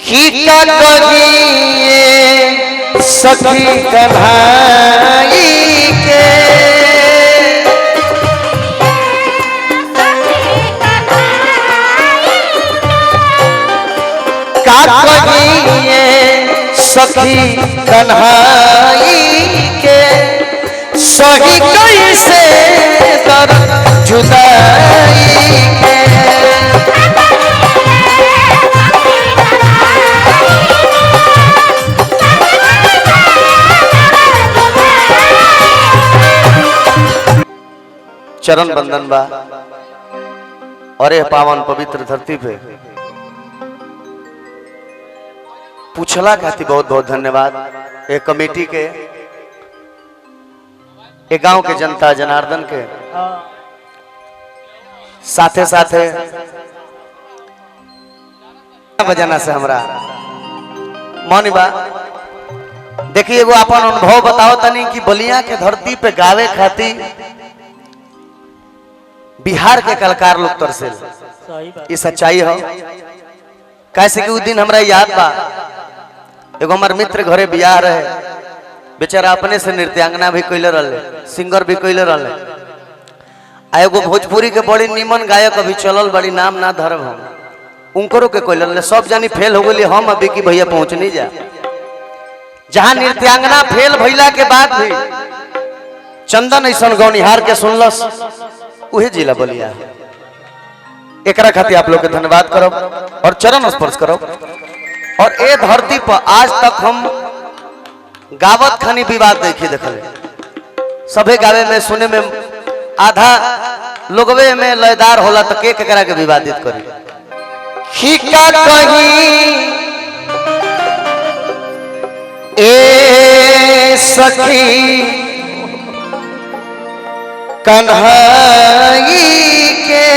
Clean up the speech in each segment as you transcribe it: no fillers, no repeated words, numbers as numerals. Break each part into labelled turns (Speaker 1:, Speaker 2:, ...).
Speaker 1: खीका कहिए सखी कन्हाई के का कहिए सखी कन्हाई के सही कैसे दर्द जुदाई के चरण बंदन बा और यह पावन पवित्र धरती पे पूछला खाती बहुत बहुत धन्यवाद। एक कमेटी के एक गांव के जनता जनार्दन के साथे साथे बजाना से हमरा मौनी बा। देखिए एगो अपन अनुभव बताओ तनी कि बलिया के धरती पे गावे खाती बिहार के कलाकार लोग तरसे ये सच्चाई हो। कैसे कि उस दिन हमरा याद बा एगो हमार मित्र घरे बियाह रहे, बेचारा अपने से नृत्यांगना भी कैले रहे, सिंगर भी कैले रहे। एगो भोजपुरी के बड़ी निमन गायक अभी चलल बड़ी नाम ना धरब हम उनको के कैले रहे। सब जानी फेल हो गई, हम अभी की भैया पहुंच नहीं जा। जहां नृत्यांगना फेल भइला के बाद भी चंदन ऐसा गौनिहार के सुनलस उहे जिला बलिया। एकरा खातिर आप लोग के धन्यवाद करो और चरण स्पर्श करो। और ए धरती पर आज तक हम गावत खानी विवाद देखी देखले, सभे गावे में सुने में आधा लोगवे में लयदार होला तो के करा के विवादित करी। खीका कहीं ए सखी कन्हाई के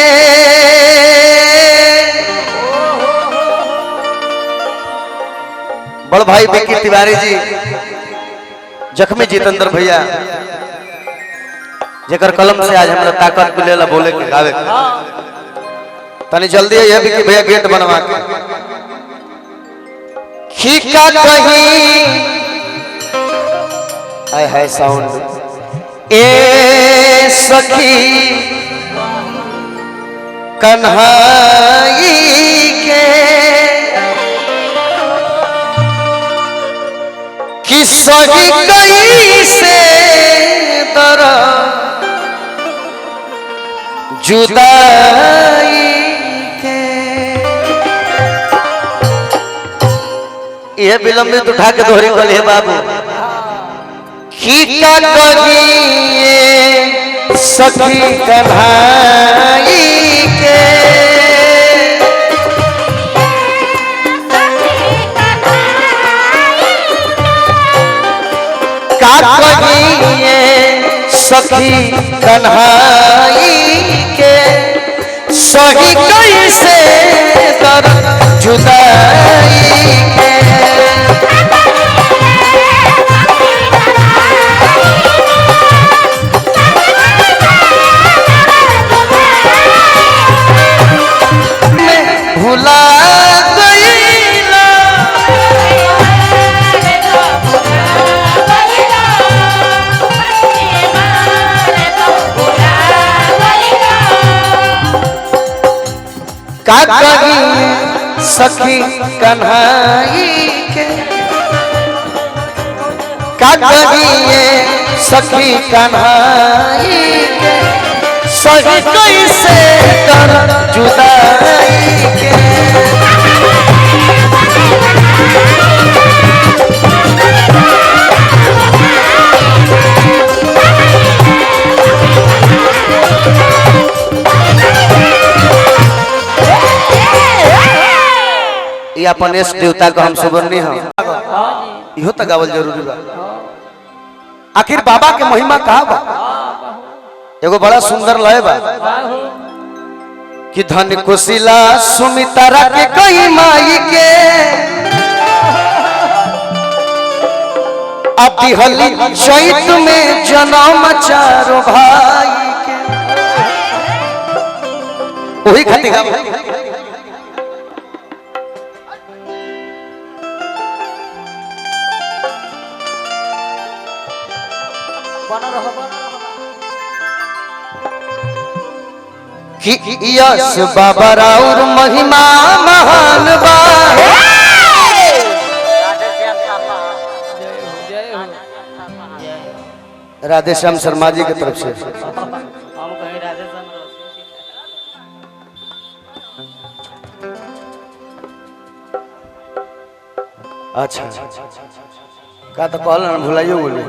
Speaker 1: बड़ भाई विकी तिवारी जी, जख्मी जितेंद्र भैया जेकर कलम से आज हमरा ताकत मिलेला बोले के गावे के। तनी जल्दी है विकी भैया गेट बनवा के। खीका कहीं आय हाय साउंड ए सखी कन्हाई के कि सही कैसे दर्द जुदाई के। यह विलंबित उठा के दोहरी बोले बाबू। खीका कहिए सखी कन्हाई के का कहिए सखी कन्हाई के सही कैसे दर्द जुदाई के। भुला गईला का कहिए सखी कन्हाई के का कहिए सखी कन्हाई के सही कैसे दर्द जुदाई के। ये अपन इस देवता को हम सुबरनी हम इहो तक गावल जरूरी बा। आखिर बाबा के महिमा कहा बा? एगो बड़ा सुंदर लय बा कि धन कुशिला सुमित्रा के कई माई के अति हली चैत में जन्म चारो भाई के। वही खातिर कि यस बाबा राउर महिमा महान बा। राधे श्याम शर्मा जी की तरफ से अच्छा का तो कहल ना भुलाइयो बोले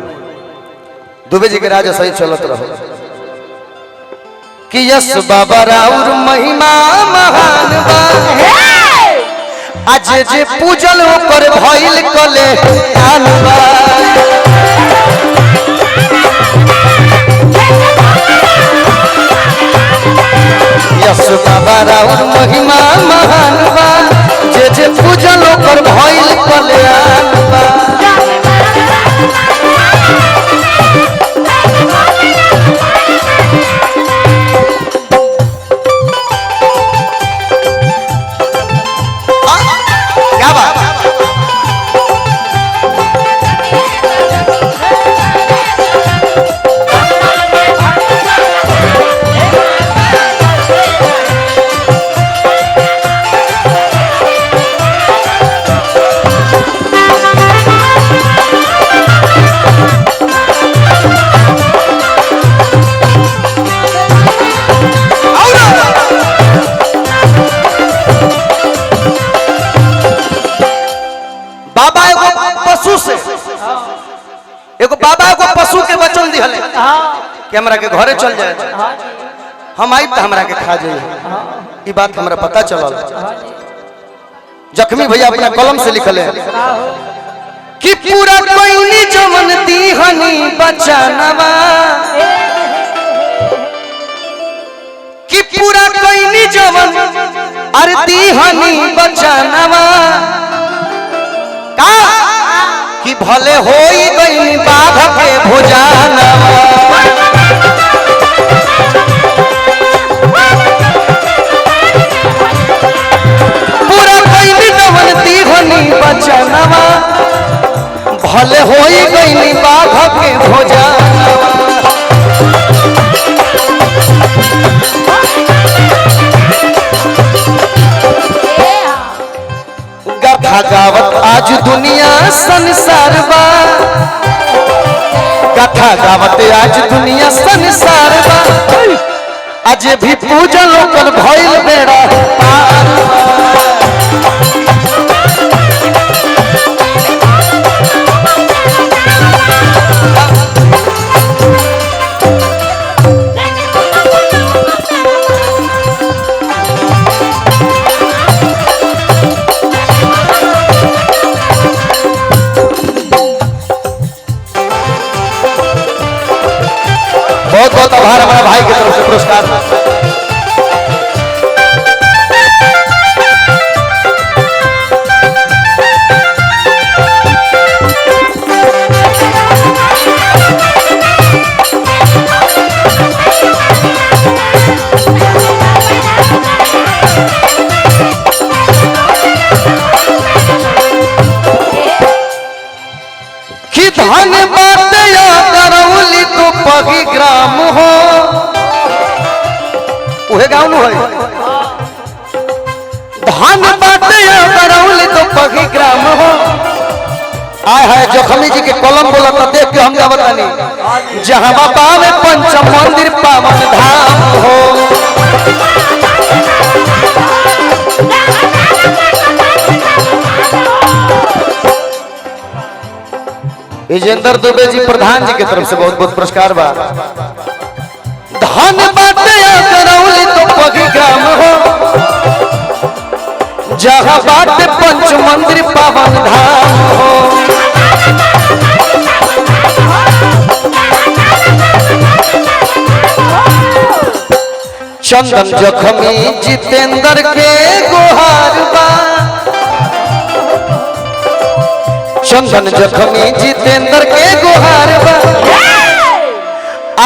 Speaker 1: दुबे जी के राजा सही चलत रहो कि यस बाबा राउर महिमा महान बा। आज जे पूजल ओकर भइल कले आनबा। यस बाबा राउर महिमा महान बा। जे जे पूजल ओकर भइल कले आनबा। एगो बाबा एगो पशु के वचन दिहले कि हमरा के घरे चल जाए हम आई तो हमरा के खा जाए। ये बात हमरा पता चलल। जख्मी भैया अपना कलम से लिखले कि पूरा कोइनी जमन दीहनी बचानवा। कि पूरा कोइनी जमन अरे दीहनी बचानवा का कि भले होई गई बाघ के भुजाना। पूरा कोई नवनती होनी बचनवा भले होई गई बाघ के भुजाना। गाथा गावत आज दुनिया संसार बा। गाथा गावत आज दुनिया संसार बा। आज भी पूजन ओकर भइल बेड़ा पार बा। बहुत बहुत आभार हमारे भाई की तरफ से पुरस्कार। कि धन बात या करौली तो पगी ग्राम हो उहे गाँव में है। धान बाटे करौली तो पगी ग्राम हो। आय है जखमी जी के कलम बोला तो देख के हम क्या बतानी। जहाँ बाबा में पंचम मंदिर पावन धाम हो। विजेंद्र दुबे जी प्रधान जी की तरफ से बहुत बहुत पुरस्कार बा। धन बाटे करौली तो पगी ग्राम हो। जहाँ बाटे पंच मंदिर पावन धाम हो। चंदन जखमी जितेंद्र के गुहार बा। चंदन जखमी जितेंद्र के गुहार बा।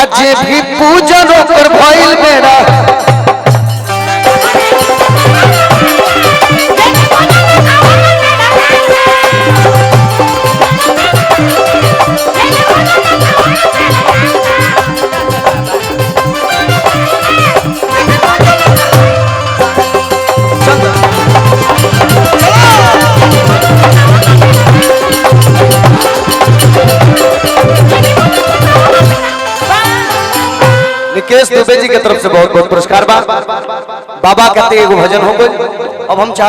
Speaker 1: आज भी पूजन ओकर भइल बेड़ा। मुकेश दुबे जी की तरफ से बहुत बहुत पुरस्कार बा। बाबा कहते एगो भजन हो गए। अब हम चाहते